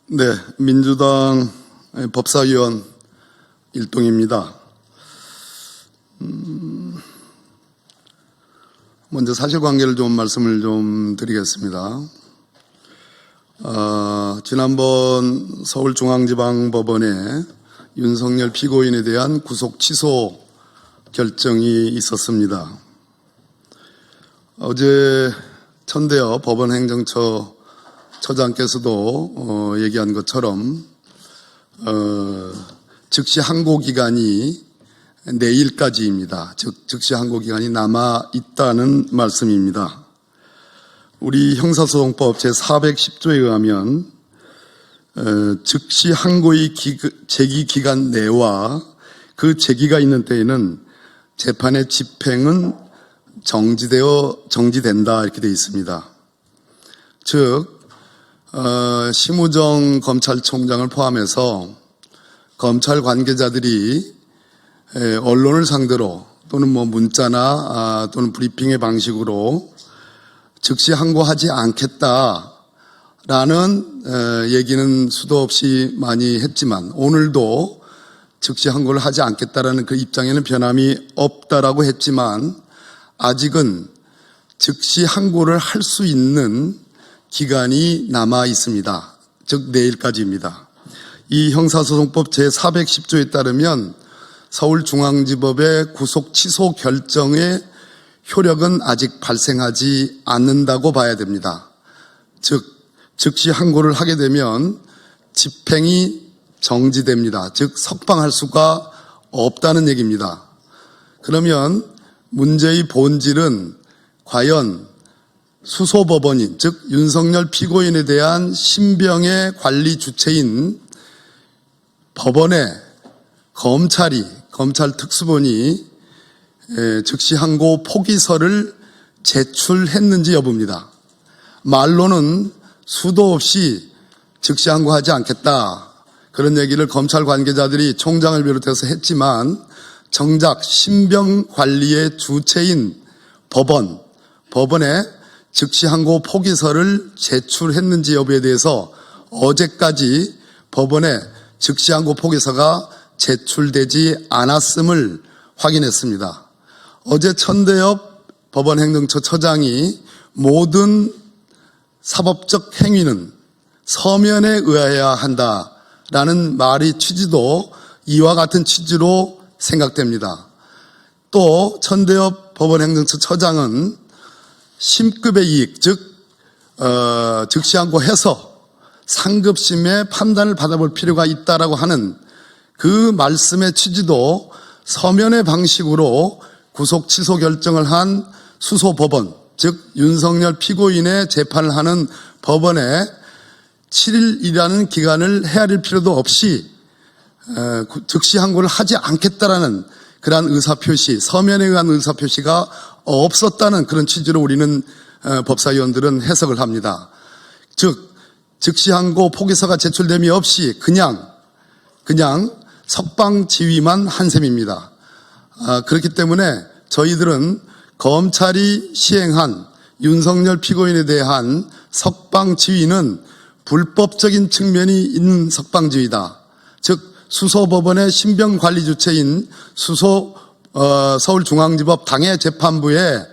네, 민주당 법사위원 일동입니다. 먼저 사실관계를 좀 말씀을 좀 드리겠습니다. 지난번 서울중앙지방법원에 윤석열 피고인에 대한 구속 취소 결정이 있었습니다. 어제 천대엽 법원행정처 처장께서도 얘기한 것처럼 즉시 항고 기간이 내일까지입니다. 즉시 항고 기간이 남아 있다는 말씀입니다. 우리 형사소송법 제410조에 의하면 즉시 항고의 제기 기간 내와 그 제기가 있는 때에는 재판의 집행은 정지된다 이렇게 되어 있습니다. 즉 심우정 검찰총장을 포함해서 검찰 관계자들이 언론을 상대로 또는 문자나 또는 브리핑의 방식으로 즉시 항고하지 않겠다라는 얘기는 수도 없이 많이 했지만 오늘도 즉시 항고를 하지 않겠다라는 그 입장에는 변함이 없다라고 했지만 아직은 즉시 항고를 할 수 있는 기간이 남아 있습니다. 즉 내일까지입니다. 이 형사소송법 제410조에 따르면 서울중앙지법의 구속 취소 결정의 효력은 아직 발생하지 않는다고 봐야 됩니다. 즉 즉시 항고를 하게 되면 집행이 정지됩니다. 즉 석방할 수가 없다는 얘기입니다. 그러면 문제의 본질은 과연 수소법원인 즉 윤석열 피고인에 대한 신병의 관리 주체인 법원의 검찰 특수본이 즉시 항고 포기서를 제출했는지 여부입니다. 말로는 수도 없이 즉시 항고하지 않겠다 그런 얘기를 검찰 관계자들이 총장을 비롯해서 했지만 정작 신병 관리의 주체인 법원에 즉시 항고 포기서를 제출했는지 여부에 대해서 어제까지 법원에 즉시 항고 포기서가 제출되지 않았음을 확인했습니다. 어제 천대엽 법원행정처 처장이 모든 사법적 행위는 서면에 의하여야 한다라는 말의 취지도 이와 같은 취지로 생각됩니다. 또 천대엽 법원행정처 처장은 심급의 이익, 즉 즉시 항고해서 상급심의 판단을 받아볼 필요가 있다라고 하는 그 말씀의 취지도 서면의 방식으로 구속 취소 결정을 한 수소법원, 즉 윤석열 피고인의 재판을 하는 법원에 7일이라는 기간을 헤아릴 필요도 없이 즉시 항고를 하지 않겠다라는 그러한 의사표시, 서면에 의한 의사표시가 없었다는 그런 취지로 우리는 법사위원들은 해석을 합니다. 즉 즉시 항고 포기서가 제출됨이 없이 그냥 석방 지휘만 한 셈입니다. 그렇기 때문에 저희들은 검찰이 시행한 윤석열 피고인에 대한 석방 지휘는 불법적인 측면이 있는 석방 지휘다. 즉 수소법원의 신병 관리 주체인 서울중앙지법 당해재판부에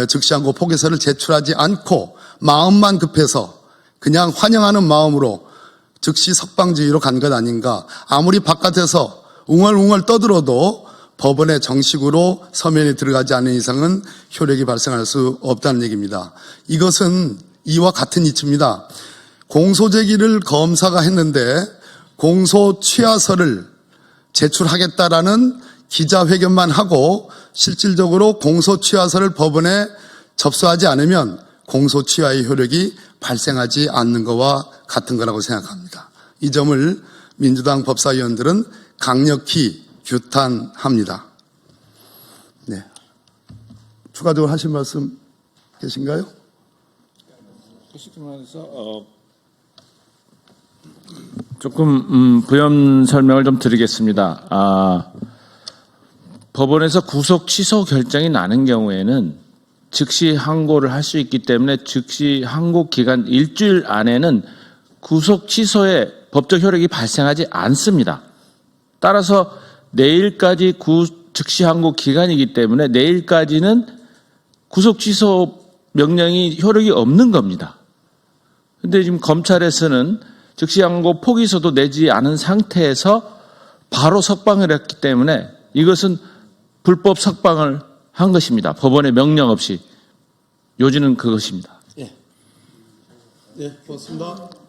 즉시 항고 포기서를 제출하지 않고 마음만 급해서 그냥 환영하는 마음으로 즉시 석방지휘로 간 것 아닌가. 아무리 바깥에서 웅얼웅얼 떠들어도 법원에 정식으로 서면에 들어가지 않는 이상은 효력이 발생할 수 없다는 얘기입니다. 이것은 이와 같은 이치입니다. 공소제기를 검사가 했는데 공소 취하서를 제출하겠다라는 기자회견만 하고 실질적으로 공소 취하서를 법원에 접수하지 않으면 공소 취하의 효력이 발생하지 않는 것과 같은 거라고 생각합니다. 이 점을 민주당 법사위원들은 강력히 규탄합니다. 네. 추가적으로 하실 말씀 계신가요? 조금 부연 설명을 좀 드리겠습니다. 법원에서 구속 취소 결정이 나는 경우에는 즉시 항고를 할 수 있기 때문에 즉시 항고 기간 일주일 안에는 구속 취소의 법적 효력이 발생하지 않습니다. 따라서 내일까지 즉시 항고 기간이기 때문에 내일까지는 구속 취소 명령이 효력이 없는 겁니다. 근데 지금 검찰에서는 즉시 항고 포기서도 내지 않은 상태에서 바로 석방을 했기 때문에 이것은 불법 석방을 한 것입니다. 법원의 명령 없이. 요지는 그것입니다. 예, 고맙습니다.